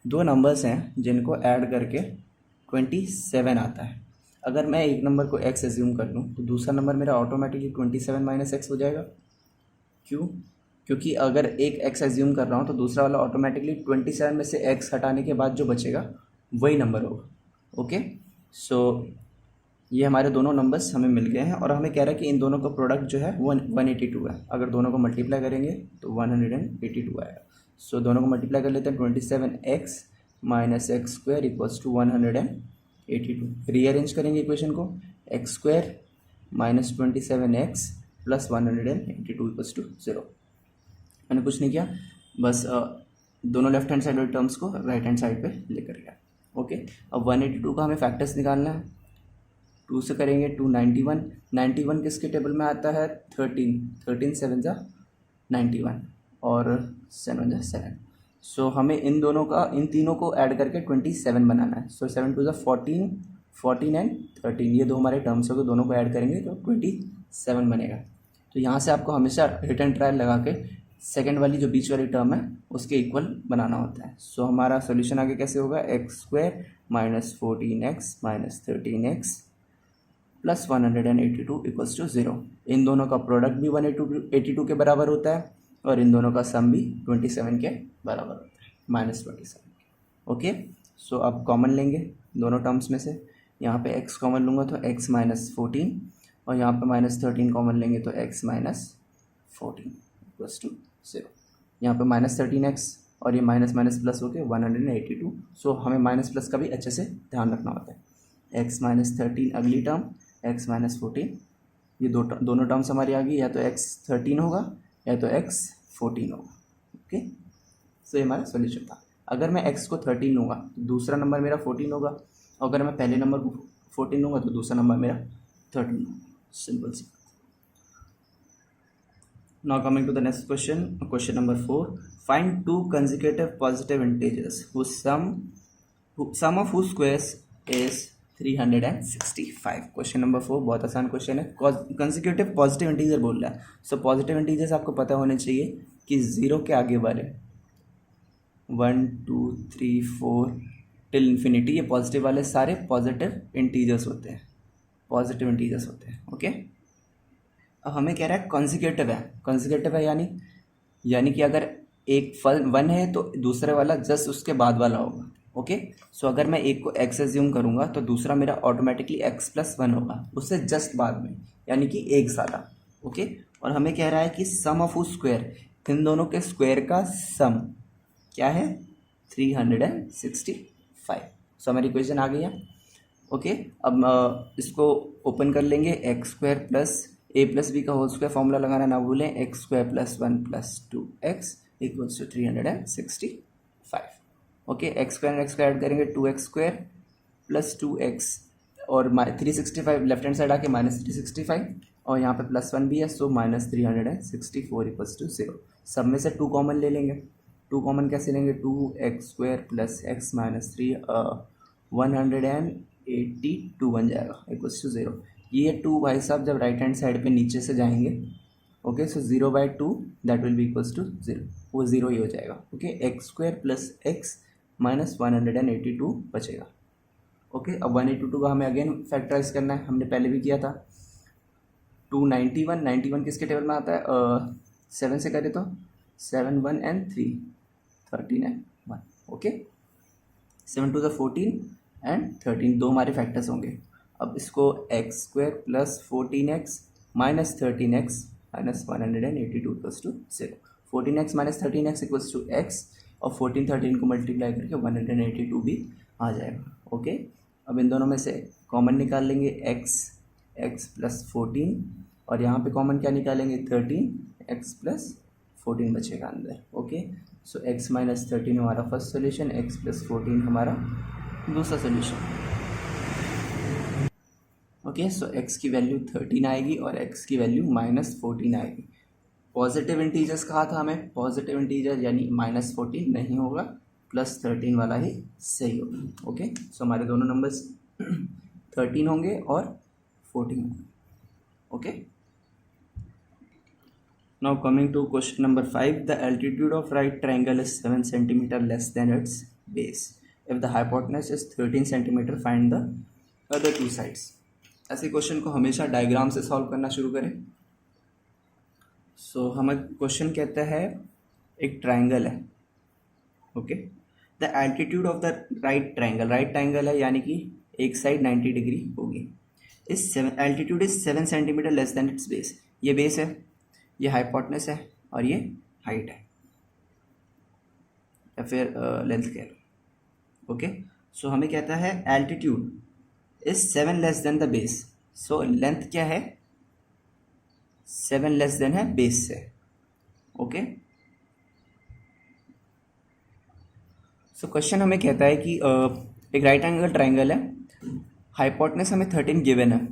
A: दो नंबर्स हैं जिनको ऐड करके 27 आता है। अगर मैं एक नंबर को x एज्यूम कर लूँ तो दूसरा नंबर मेरा ऑटोमेटिकली 27 माइनस x हो जाएगा। क्यों? क्योंकि अगर एक x एज्यूम कर रहा हूँ तो दूसरा वाला ऑटोमेटिकली 27 में से x हटाने के बाद जो बचेगा वही नंबर होगा। ओके, सो ये हमारे दोनों नंबर्स हमें मिल गए हैं और हमें कह रहा है कि इन दोनों का प्रोडक्ट जो है 182 है। अगर दोनों को मल्टीप्लाई करेंगे तो 182 आएगा। सो दोनों को मल्टीप्लाई कर लेते हैं। 27x minus x square equals to 182। Rearrange करेंगे इक्वेशन को, x square minus 27x plus 182 equals to 0। मैंने कुछ नहीं किया, बस दोनों लेफ्ट हैंड साइड वाले टर्म्स को राइट हैंड साइड पे लेकर गया। ओके, अब 182 का हमें फैक्टर्स निकालना है। 2 से करेंगे 291। 91 किसके टेबल में आता है? 13 7 जा 91 और 7 जा 7। सो हमें इन तीनों को ऐड करके 27 बनाना है। सो 7 2 जा 14, 14 एंड 13, ये दो हमारे टर्म्स हो गए। दोनों को ऐड करेंगे तो 27 बनेगा। तो यहाँ से आपको हमेशा हिट एंड ट्रायल लगा के सेकेंड वाली जो बीच वाली टर्म है उसके इक्वल बनाना होता है। सो हमारा सोल्यूशन आगे कैसे होगा? X square minus 14x minus 13x plus 182 equals to 0। इन दोनों का प्रोडक्ट भी 182 के बराबर होता है और इन दोनों का सम भी 27 के बराबर होता है, माइनस 27। ओके, सो अब कॉमन लेंगे दोनों टर्म्स में से, यहाँ पे x कॉमन लूँगा तो x माइनस 14 और यहाँ पे माइनस 13 कॉमन लेंगे तो x माइनस 14 इक्वल्स टू 0। यहाँ पे माइनस 13x और ये माइनस माइनस प्लस हो गए 182। सो हमें माइनस प्लस का भी अच्छे से ध्यान रखना होता है। x माइनस 13 अगली टर्म, x माइनस 14, ये दोनों टर्म्स हमारी आ गई, या तो x 13 होगा या तो x 14 होगा। ओके, सो ये हमारा सोल्यूशन था। अगर मैं x को 13 लूँगा तो दूसरा नंबर मेरा 14 होगा, और अगर मैं पहले नंबर को 14 लूँगा तो दूसरा नंबर मेरा 13 होगा। सिंपल सी। Now coming to the next question, question number 4. Find two consecutive positive integers whose sum of whose squares is 365. Question number 4 बहुत आसान क्वेश्चन है। कंसेक्यूटिव पॉजिटिव इंटीजर बोल रहा है। सो पॉजिटिव इंटीजर्स आपको पता होने चाहिए कि 0 के आगे वाले 1 2 3 4 टिल इन्फिनिटी, ये पॉजिटिव वाले सारे पॉजिटिव इंटीजर्स होते हैं, पॉजिटिव इंटीजर्स होते हैं। ओके, अब हमें कह रहा है कॉन्जिक्यूटिव है। कॉन्जिक्यूटिव है यानी कि अगर एक फल 1 है तो दूसरे वाला जस्ट उसके बाद वाला होगा। ओके, सो अगर मैं एक को x एज्यूम करूंगा तो दूसरा मेरा ऑटोमेटिकली x प्लस 1 होगा उससे जस्ट बाद में, यानी कि एक ज़्यादा। ओके, और हमें कह रहा है कि सम ऑफ स्क्वायर, इन दोनों के स्क्वायर का सम क्या है 365। सो हमारी इक्वेशन आ गई है। ओके, अब इसको ओपन कर लेंगे। X square plus a plus b का होल स्क्वायर फॉर्मूला लगाना ना भूलें। X square plus 1 plus 2x equals to 365। Okay, x square add करेंगे 2x स्क्वायर प्लस 2x और 365 लेफ्ट हैंड साइड आके माइनस 365 और यहाँ पे प्लस 1 भी है, सो माइनस 364 इक्वल्स टू 0। सब में से 2 कॉमन ले लेंगे। 2 कॉमन कैसे लेंगे, 2x square plus x minus 3 182 बन जाएगा इक्वल्स टू 0। ये 2 भाई साहब जब राइट हैंड साइड पे नीचे से जाएंगे, okay, so 0/2 that will be equals to 0, वो 0 ही हो जाएगा। Okay, x square plus x minus 182 बचेगा। ओके, अब 182 का हमें अगेन फैक्टराइज करना है, हमने पहले भी किया था। 291 किसके टेबल में आता है, 7 से करें तो 7 1 and 3 13 and 1। ओके, 7 2 14 एंड 13 दो हमारे फैक्टर्स होंगे। अब इसको x square plus 14x minus 13x minus 182 equals to 0। 14x minus 13x equals to x और 14 13 को मल्टीप्लाई करके 182 भी आ जाएगा। ओके, अब इन दोनों में से कॉमन निकाल लेंगे x प्लस 14 और यहाँ पे कॉमन क्या निकालेंगे 13, x प्लस 14 बचेगा अंदर। ओके, सो x माइनस 13 हमारा फर्स्ट सोल्यूशन, x प्लस 14 हमारा दूसरा सोल्यूशन। ओके, सो x की वैल्यू 13 आएगी और x की वैल्यू माइनस 14 आएगी। पॉजिटिव इंटीजर्स कहा था हमें, पॉजिटिव इंटीजर यानी माइनस 14 नहीं होगा, प्लस 13 वाला ही सही होगा। ओके, सो हमारे दोनों नंबर्स 13 होंगे और 14 होंगे। Okay, now coming to question number 5, the altitude of right triangle is 7 centimetre less than its base. If the hypotenuse is 13 centimetre, find the other 2 sides. ऐसे क्वेश्चन को हमेशा डायग्राम से सॉल्व करना शुरू करें। सो हमें क्वेश्चन कहता है एक ट्राइंगल है। Okay, the altitude of the right triangle है यानी कि एक साइड 90 डिग्री होगी। इस altitude is 7 centimetre less than its base. ये बेस है, ये हाइपोटेनस है और ये हाइट है या फिर लेंथ कह लो। ओके, सो हमें कहता है altitude is 7 less than the base. So length क्या है 7 लेस देन है बेस से। ओके, सो क्वेश्चन हमें कहता है कि एक राइट एंगल ट्राइंगल है, हाइपोटेनस हमें 13 गिवन है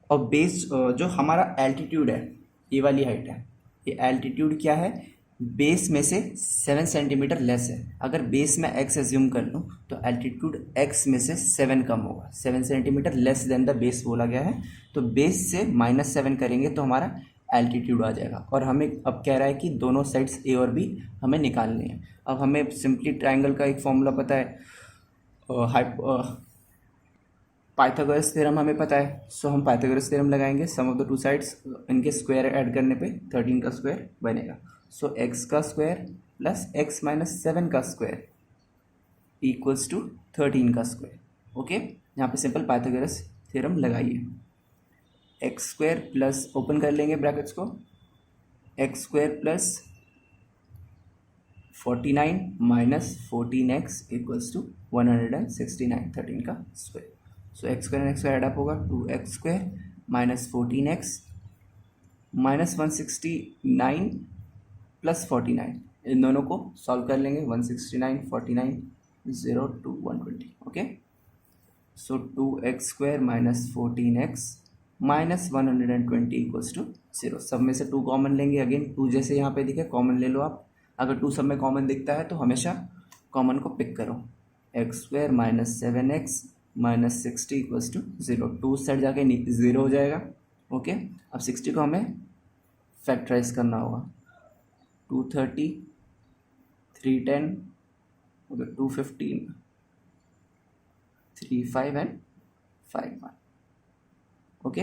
A: और बेस जो हमारा एल्टीट्यूड है ये वाली हाइट है, ये एल्टीट्यूड क्या है बेस में से 7 सेंटीमीटर लेस है। अगर बेस में x एज्यूम कर लूँ तो एल्टीट्यूड x में से 7 कम होगा। 7 centimetre less then the base बोला गया है, तो बेस से -7 करेंगे तो हमारा एल्टीट्यूड आ जाएगा। और हमें अब कह रहा है कि दोनों साइड्स a और b हमें निकालने हैं। अब हमें सिंपली ट्राइंगल का एक फॉर्मूला पता है, पाइथागोरस थ्योरम हमें पता है। सो हम पाइथागोरस थ्योरम लगाएंगे, सम ऑफ द 2 साइड्स, इनके स्क्वायर ऐड करने पे 13 का स्क्वायर बनेगा। सो x का स्क्वायर प्लस x माइनस 7 का स्क्वायर इक्वल्स टू 13 का स्क्वायर। ओके, यहाँ पे सिंपल पाइथागोरस थ्योरम लगाइए। एक्स स्क्वायर प्लस, ओपन कर लेंगे ब्रैकेट्स को, x square plus 49 minus 14x equals to 169, 13 का square. So x square x square add up होगा, 2x square minus 14x minus 169 plus 49, इन दोनों को सॉल्व कर लेंगे। 169 49 0 to 120। Okay, so 2x square minus 14x minus 120 equals to 0। सब में से 2 कॉमन लेंगे। अगेन 2 जैसे यहाँ पे दिखे कॉमन ले लो आप। अगर 2 सब में कॉमन दिखता है तो हमेशा कॉमन को पिक करो। X square minus 7x minus 60 equals to 0। 2 side जाके 0 हो जाएगा। ओके, अब 60 को हमें फैक्टराइज करना होगा। 230 310 215 35 and 51। Okay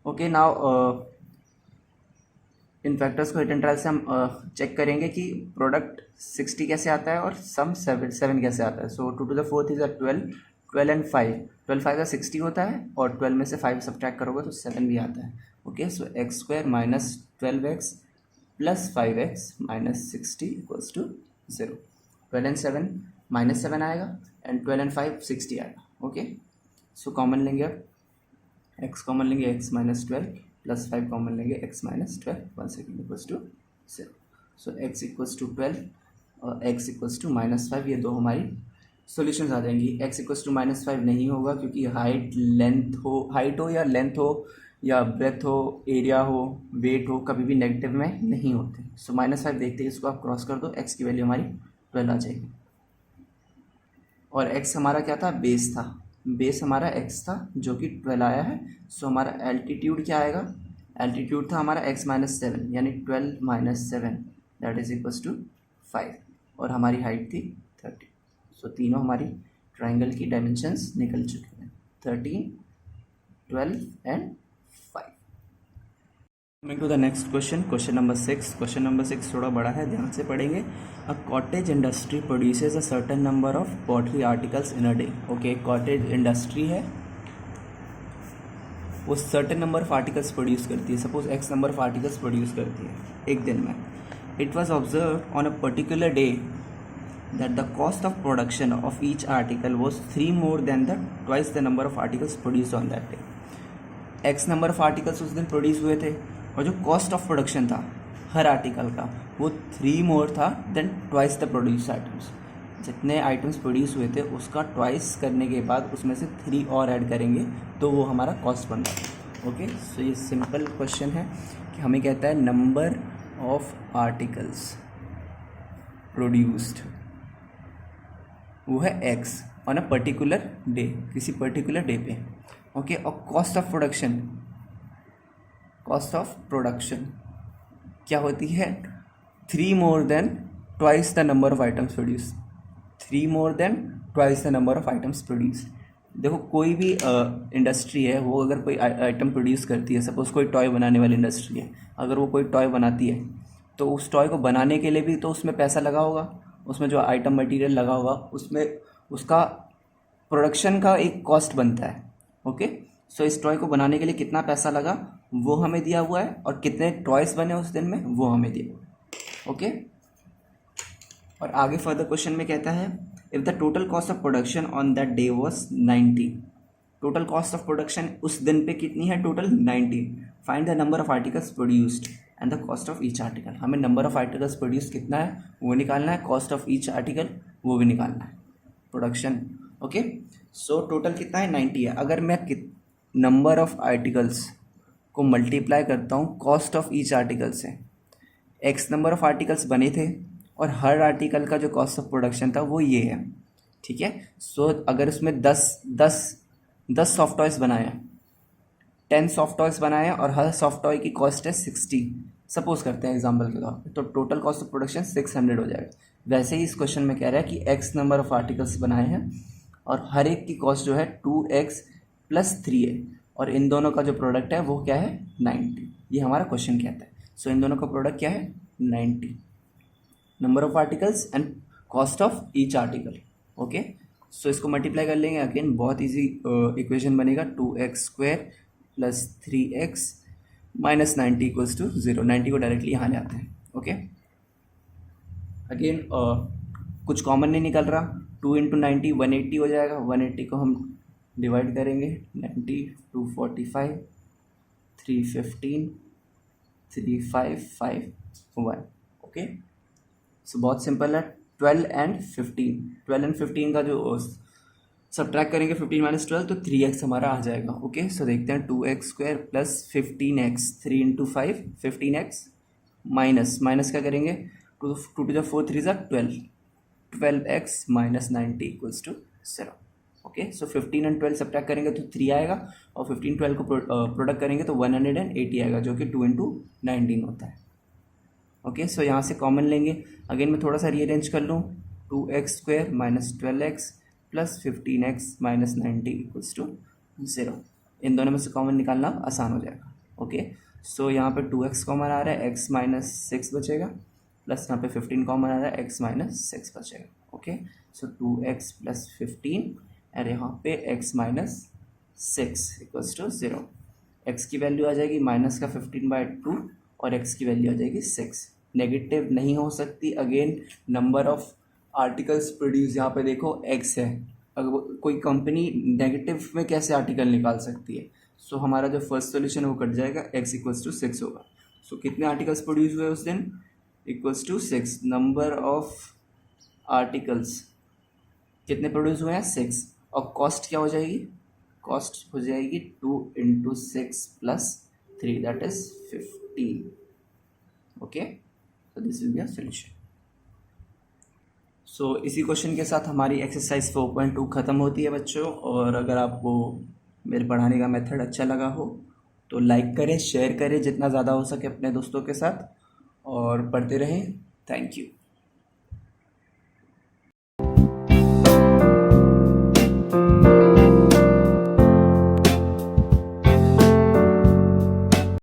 A: okay, now in factors को हिट एंड ट्रायल से हम चेक करेंगे कि प्रोडक्ट 60 कैसे आता है और सम 7 कैसे आता है। So 2 to the 4th is 12 and 5, 12 5 का 60 होता है और 12 में से 5 सब्ट्रैक्ट करोगे तो 7 भी आता है। Okay, so x square minus 12x plus 5x minus 60 equals to 0। 12 and 7 minus 7 आएगा एंड 12 एंड 5 60 आएगा। ओके, सो कॉमन लेंगे, अब x कॉमन लेंगे, x माइनस 12 प्लस 5 कॉमन लेंगे, x minus 12 1 second equals to 0। So x equals to 12 और x equals to minus 5, ये दो हमारी सॉल्यूशंस आ जाएंगी। x इक्वल्स टू माइनस 5 नहीं होगा क्योंकि हाइट हो या लेंथ हो या ब्रेथ हो, एरिया हो, वेट हो, कभी भी नेगेटिव में नहीं होते। सो माइनस 5 देखते हैं, इसको आप क्रॉस कर दो, x की वैल्यू हमारी 12 आ जाएगी। और x हमारा क्या था, बेस था, बेस हमारा x था जो कि 12 आया है। सो हमारा एल्टीट्यूड क्या आएगा, एल्टीट्यूड था हमारा x माइनस 7 यानी 12 minus 7 that is equals to 5 और हमारी हाइट थी 30। सो तीनों हमारी ट्राइंगल की डायमेंशंस निकल चुके हैं, 13 12 and 5। Coming to the next question, question number 6। Question number 6 थोड़ा बड़ा है, ध्यान से पढ़ेंगे। A cottage industry produces a certain number of pottery articles in a day. Okay, cottage industry है, वो certain number of articles produce करती है। Suppose x number of articles produce करती है एक दिन में। It was observe on a particular day that the cost of production of each article was 3 more than the twice the number of articles produced on that day। x number of articles उस दिन produce हुए थे और जो cost of production था हर article का वो 3 मोर था then twice the produce items. जितने आइटम्स प्रोड्यूस हुए थे उसका ट्वाइस करने के बाद उसमें से 3 और ऐड करेंगे तो वो हमारा कॉस्ट बन रहा है। ओके, सो ये सिंपल क्वेश्चन है कि हमें कहता है नंबर ऑफ आर्टिकल्स प्रोड्यूस्ड वो है x on a particular day, किसी पर्टिकुलर डे पे। ओके, और कॉस्ट ऑफ प्रोडक्शन क्या होती है, 3 more than twice the number of items produce, 3 more than twice the number of items produce. देखो कोई भी इंडस्ट्री है, वो अगर कोई आइटम प्रोड्यूस करती है, सपोज कोई टॉय बनाने वाली इंडस्ट्री है, अगर वो कोई टॉय बनाती है तो उस टॉय को बनाने के लिए भी तो उसमें पैसा लगा होगा, उसमें जो आइटम मटेरियल लगा होगा उसमें उसका प्रोडक्शन का एक कॉस्ट बनता है। ओके, सो इस टॉय को बनाने के लिए कितना पैसा लगा वो हमें दिया हुआ है और कितने टॉयस बने उस दिन में वो हमें दिया हुआ है। ओके, और आगे फर्दर क्वेश्चन में कहता है if the total cost of production on that day was 90, total cost of production उस दिन पे कितनी है, total 90। Find the number of articles produced and the cost of each article. हमें नंबर ऑफ आर्टिकल्स प्रोड्यूस कितना है वो निकालना है, कॉस्ट ऑफ ईच आर्टिकल वो भी निकालना है, प्रोडक्शन। ओके, सो टोटल कितना है, 90 है। अगर मैं नंबर ऑफ आर्टिकल्स को मल्टीप्लाई करता हूँ कॉस्ट ऑफ ईच आर्टिकल से, एक्स नंबर ऑफ आर्टिकल्स बने थे और हर आर्टिकल का जो कॉस्ट ऑफ प्रोडक्शन था वो ये है। ठीक है, सो अगर उसमें 10 सॉफ्ट टॉयस बनाए, 10 सॉफ्ट टॉयस बनाए और हर सॉफ्ट टॉय की कॉस्ट है 60, सपोज करते हैं एग्जांपल के तौर पे, तो टोटल कॉस्ट ऑफ प्रोडक्शन 600 हो जाएगा। वैसे ही इस क्वेश्चन में कह रहा है कि एक्स नंबर ऑफ आर्टिकल्स बनाए हैं और हर एक की कॉस्ट जो है 2x प्लस 3 है और इन दोनों का जो प्रोडक्ट है वो क्या है, 90। ये हमारा क्वेश्चन कहता है। सो इन दोनों का प्रोडक्ट क्या है, 90। Number of articles and cost of each article. Okay, so इसको मल्टीप्लाई कर लेंगे, अगेन बहुत इजी इक्वेशन बनेगा, 2x² plus 3x minus 90 equals to 0। 90 को डायरेक्टली यहाँ ले आते हैं। ओके, अगेन कुछ कॉमन नहीं निकल रहा, 2 इंटू 90 180 हो जाएगा, 180 को हम डिवाइड करेंगे, 90 245 315 3551। ओके, सो बहुत सिंपल है। 12 एंड 15 का जो सब्ट्रैक्ट करेंगे 15 माइनस 12 तो 3x हमारा आ जाएगा। ओके, सो देखते हैं 2x² plus 15x, 3 into 5 15x minus क्या करेंगे, 2 टू द 4 3 ज़ा 12x minus 90 equals to 0। Okay, so 15 and 12 subtract करेंगे तो 3 आएगा, और 15 12 को प्रोडक्ट करेंगे तो 180 आएगा, जो कि 2 इंटू 19 होता है। ओके, सो यहाँ से कॉमन लेंगे, अगेन मैं थोड़ा सा रीअरेंज कर लूँ, 2x² minus 12x plus 15x minus 90 equals to 0। इन दोनों में से कॉमन निकालना आसान हो जाएगा। ओके, सो यहाँ पे 2x कॉमन आ रहा है, x माइनस 6 बचेगा, प्लस यहाँ पे 15 कॉमन आ रहा है, x माइनस 6 बचेगा। ओके, सो 2x प्लस 15 और यहाँ पे x minus 6 equals to 0। x की वैल्यू आ जाएगी माइनस का 15/2 और x की वैल्यू आ जाएगी 6। नेगेटिव नहीं हो सकती, again number of articles produce, यहाँ पे देखो x है, अगर कोई कंपनी नेगेटिव में कैसे आर्टिकल निकाल सकती है, सो हमारा जो फर्स्ट सॉल्यूशन है वो कट जाएगा, x इक्वल्स टू 6 होगा। सो कितने आर्टिकल्स प्रोड्यूस हुए उस दिन, equals to 6, number of articles कितने प्रोड्यूस हुए हैं, 6, और कॉस्ट क्या हो जाएगी, कॉस्ट हो जाएगी 2 into 6 plus 3 that is 15। Okay, so this will be a solution। सो इसी क्वेश्चन के साथ हमारी एक्सरसाइज 4.2 ख़त्म होती है बच्चों। और अगर आपको मेरे पढ़ाने का मेथड अच्छा लगा हो तो लाइक करें, शेयर करें जितना ज़्यादा हो सके अपने दोस्तों के साथ, और पढ़ते रहें। Thank you.